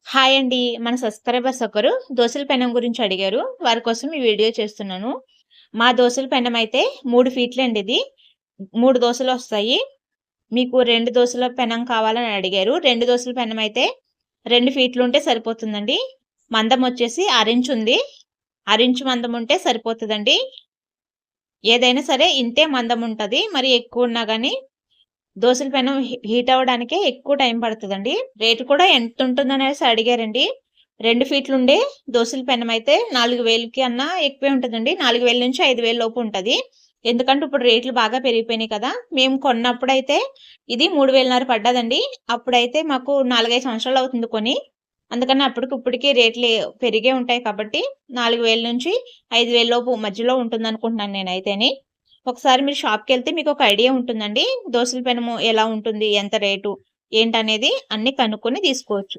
Hi అండి. మన subscribers ఒకరు దోసల పెనం గురించి అడిగారు. వారి కోసం ఈ వీడియో చేస్తున్నాను. మా దోసల పెనం అయితే 3 ఫీట్లండి ఇది. 3 దోసలొస్తాయి. మీకు 2 దోసల పెనం కావాలని అడిగారు. 2 దోసల పెనం అయితే 2 ఫీట్లుంటే సరిపోతుందండి. మందం వచ్చేసి అరించుంది. ఉంది. అరించు మందం ఉంటే సరిపోతదండి. ఏదైనా సరే ఇంతే మందం ఉంటది. మరి ఎక్కువున్నా గాని దోసల పెనం హీట్ అవ్వడానికే ఎక్కువ టైం పడతదండి. రేట్ కూడా ఎంతుంటుందనేసి అడిగారండి. 2 ఫీట్లుండే దోసల పెనమైతే 4000కి అన్నా ఎక్కువే ఉంటదండి. 4000-5000 లోపు ఉంటది. ఎందుకంటే ఇప్పుడు రేట్లు బాగా పెరిగిపోయినాయి కదా! మేము కొన్నప్పుడైతే ఇది 3500 పడ్డదండి. అప్పుడైతే మాకు 4, 5 సంవత్సరాలవుతుంది కొని. అందుకని అప్పటికిప్పటికి రేట్లు పెరిగే ఉంటాయి కాబట్టి 4000-5000 లోపు మధ్యలో ఉంటుందనుకుంటున్నాను నేనైతేని. ఒకసారి మీరు షాప్‌కెళ్తే మీకొక ఐడియా ఉంటుందండి. దోసల పెనము ఎలా ఉంటుంది? ఎంత రేటు? ఏంటనేది అన్నీ కనుక్కొని తీసుకోవచ్చు.